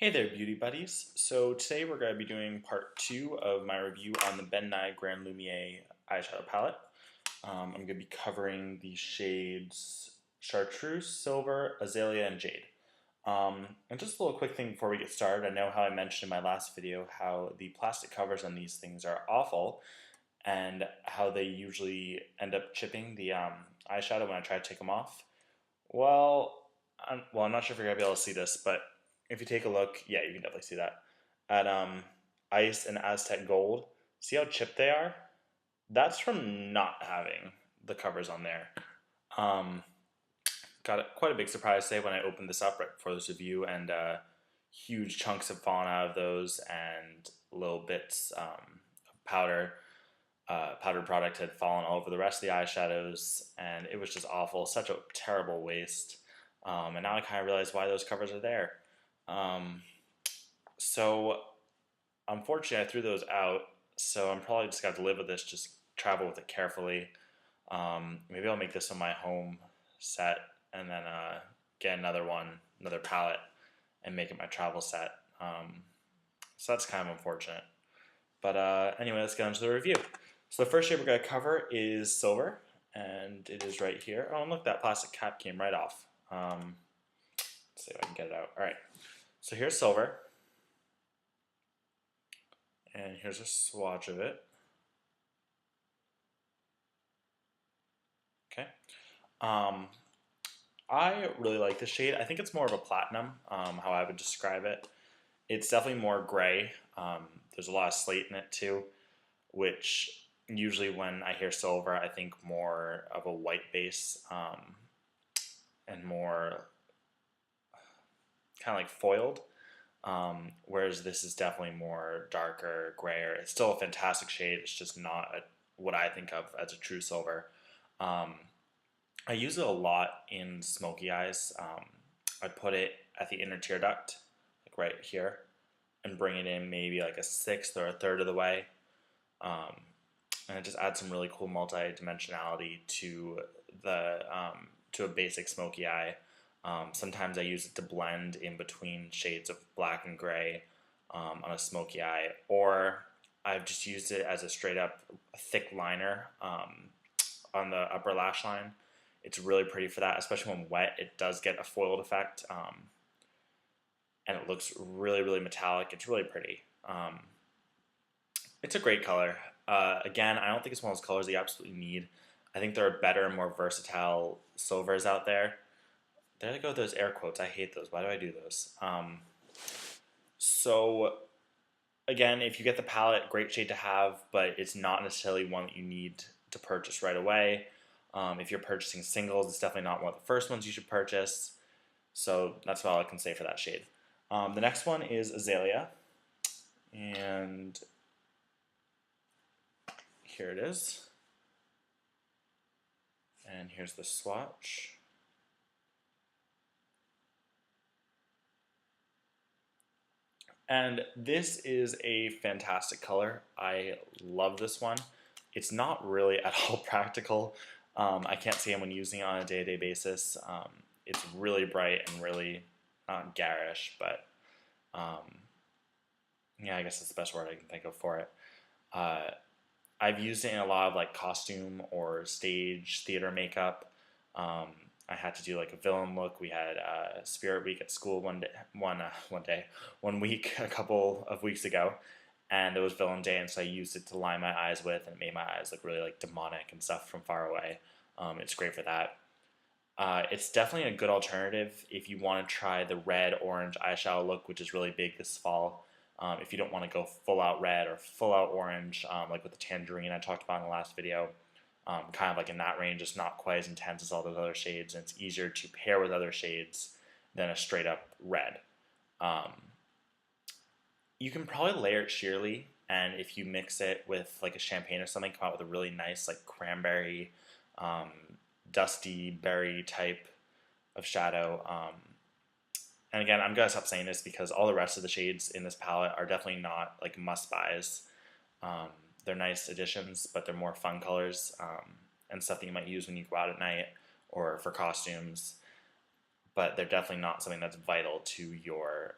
Hey there, beauty buddies. So today we're going to be doing part two of my review on the Nye Grande Lumiere eyeshadow palette. I'm going to be covering the shades Chartreuse, Silver, Azalea, and Jade. And just a little quick thing before we get started. I know how I mentioned in my last video how the plastic covers on these things are awful and how they usually end up chipping the eyeshadow when I try to take them off. I'm not sure if you're gonna be able to see this, but if you take a look, yeah, you can definitely see that at Ice and Aztec Gold. See how chipped they are? That's from not having the covers on there. Um, quite a big surprise today when I opened this up right before this review, and huge chunks have fallen out of those, and little bits of powdered product had fallen all over the rest of the eyeshadows, and it was just awful. Such a terrible waste. And now I kind of realize why those covers are there. Um, so unfortunately, I threw those out. So I'm probably just got to live with this. Just travel with it carefully. Maybe I'll make this on my home set, and then get another palette, and make it my travel set. So that's kind of unfortunate. But anyway, let's get into the review. So the first shade we're going to cover is Silver, and it is right here. Oh, and look, that plastic cap came right off. Let's see if I can get it out. All right, so here's Silver, and here's a swatch of it. Okay. I really like this shade. I think it's more of a platinum, how I would describe it. It's definitely more gray. There's a lot of slate in it too, which usually when I hear Silver, I think more of a white base, and more kind of like foiled. Whereas this is definitely more darker, grayer. It's still a fantastic shade. It's just not what I think of as a true Silver. I use it a lot in smoky eyes. I put it at the inner tear duct, like right here, and bring it in maybe like a sixth or a third of the way. And it just adds some really cool multi-dimensionality to to a basic smoky eye. Sometimes I use it to blend in between shades of black and gray on a smoky eye, or I've just used it as a straight up thick liner on the upper lash line. It's really pretty for that, especially when wet. It does get a foiled effect, and it looks really, really metallic. It's really pretty. It's a great color. Again, I don't think it's one of those colors that you absolutely need. I think there are better and more versatile silvers out there. There go those air quotes. I hate those. Why do I do those? So, again, if you get the palette, great shade to have, but it's not necessarily one that you need to purchase right away. If you're purchasing singles, it's definitely not one of the first ones you should purchase. So that's all I can say for that shade. The next one is Azalea, and here it is. And here's the swatch. And this is a fantastic color. I love this one. It's not really at all practical. I can't see anyone using it on a day-to-day basis. It's really bright and really not garish, but yeah, I guess that's the best word I can think of for it. I've used it in a lot of like costume or stage theater makeup. I had to do like a villain look. We had Spirit Week at school one week, a couple of weeks ago, and it was Villain Day, and so I used it to line my eyes with, and it made my eyes look really like demonic and stuff from far away. It's great for that. It's definitely a good alternative if you want to try the red-orange eyeshadow look, which is really big this fall. If you don't want to go full out red or full out orange, like with the tangerine I talked about in the last video, kind of like in that range, it's not quite as intense as all those other shades, and it's easier to pair with other shades than a straight up red. You can probably layer it sheerly, and if you mix it with like a champagne or something, come out with a really nice like cranberry, dusty berry type of shadow. And again, I'm gonna stop saying this because all the rest of the shades in this palette are definitely not like must buys. They're nice additions, but they're more fun colors, and stuff that you might use when you go out at night or for costumes. But they're definitely not something that's vital to your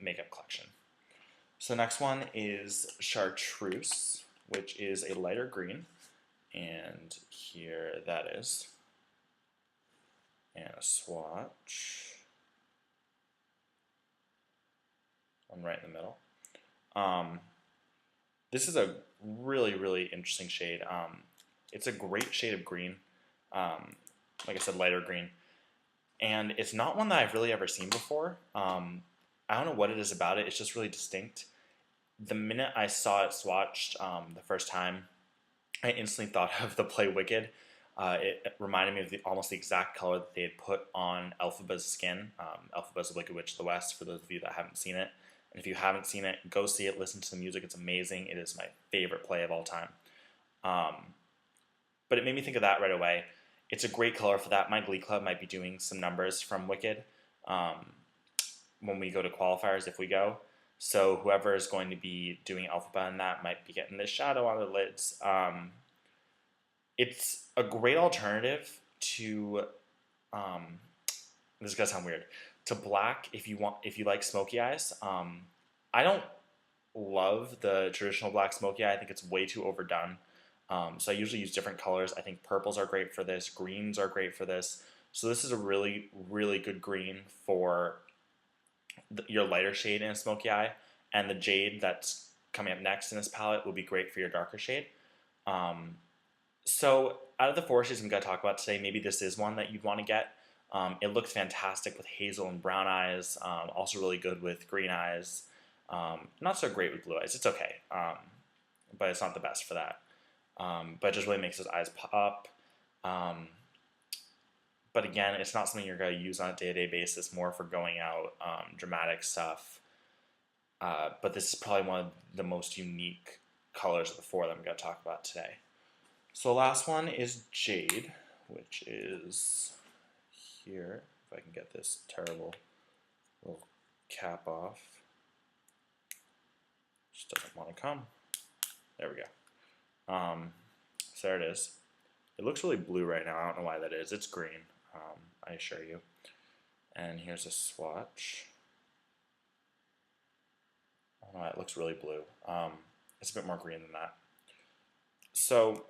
makeup collection. So the next one is Chartreuse, which is a lighter green, and here that is. And a swatch. One right in the middle. This is a really, really interesting shade. It's a great shade of green. Like I said, lighter green. And it's not one that I've really ever seen before. I don't know what it is about it. It's just really distinct. The minute I saw it swatched the first time, I instantly thought of the play Wicked. It reminded me of almost the exact color that they had put on Elphaba's skin. Elphaba's the Wicked Witch of the West, for those of you that haven't seen it. And if you haven't seen it, go see it, listen to the music. It's amazing. It is my favorite play of all time. But it made me think of that right away. It's a great color for that. My Glee Club might be doing some numbers from Wicked when we go to qualifiers, if we go. So whoever is going to be doing Elphaba in that might be getting this shadow on their lids. It's a great alternative to, this is gonna sound weird, to black if you like smoky eyes. I don't love the traditional black smoky eye. I think it's way too overdone. So I usually use different colors. I think purples are great for this. Greens are great for this. So this is a really, really good green for your lighter shade in a smoky eye. And the Jade that's coming up next in this palette will be great for your darker shade. So out of the four shades I'm going to talk about today, maybe this is one that you'd want to get. It looks fantastic with hazel and brown eyes. Also really good with green eyes. Not so great with blue eyes. It's okay. But it's not the best for that. But it just really makes those eyes pop. But again, it's not something you're going to use on a day-to-day basis, more for going out, dramatic stuff. But this is probably one of the most unique colors of the four that I'm going to talk about today. So the last one is Jade, which is here. If I can get this terrible little cap off. Just doesn't want to come. There we go. So there it is. It looks really blue right now. I don't know why that is. It's green, I assure you. And here's a swatch. Oh no, it looks really blue. It's a bit more green than that. So,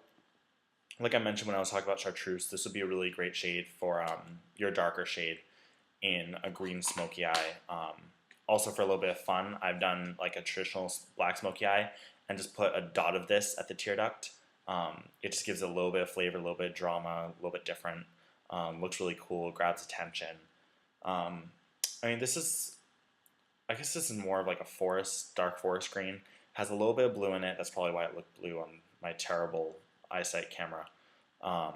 like I mentioned when I was talking about Chartreuse, this would be a really great shade for your darker shade in a green smoky eye. Also for a little bit of fun, I've done like a traditional black smoky eye and just put a dot of this at the tear duct. It just gives it a little bit of flavor, a little bit of drama, a little bit different. Looks really cool, grabs attention. I mean, this is, I guess this is more of like a forest, dark forest green. Has a little bit of blue in it. That's probably why it looked blue on my terrible eyesight camera. I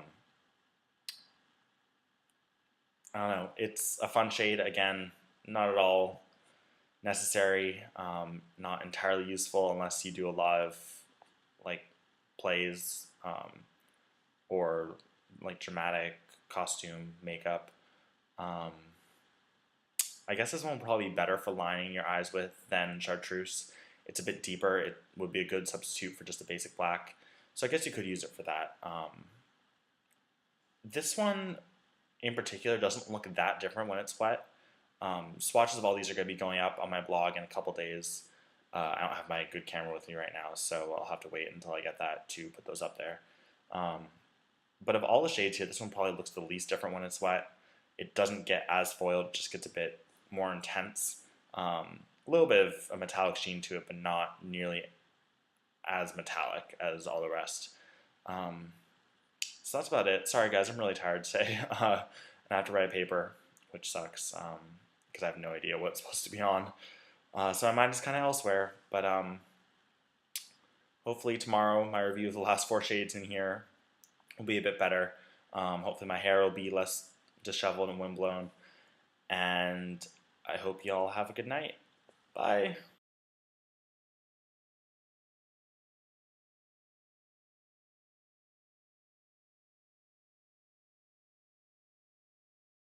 don't know. It's a fun shade. Again, not at all necessary. Not entirely useful unless you do a lot of like plays or like dramatic costume makeup. I guess this one would probably be better for lining your eyes with than Chartreuse. It's a bit deeper. It would be a good substitute for just a basic black. So I guess you could use it for that. This one in particular doesn't look that different when it's wet. Swatches of all these are going to be going up on my blog in a couple days. I don't have my good camera with me right now, so I'll have to wait until I get that to put those up there. But of all the shades here, this one probably looks the least different when it's wet. It doesn't get as foiled, it just gets a bit more intense. A little bit of a metallic sheen to it, but not nearly as metallic as all the rest. So that's about it. Sorry guys, I'm really tired today. And I have to write a paper, which sucks, because I have no idea what it's supposed to be on. So my mind is kind of elsewhere, but hopefully tomorrow my review of the last four shades in here will be a bit better. Hopefully my hair will be less disheveled and windblown. And I hope y'all have a good night. Bye.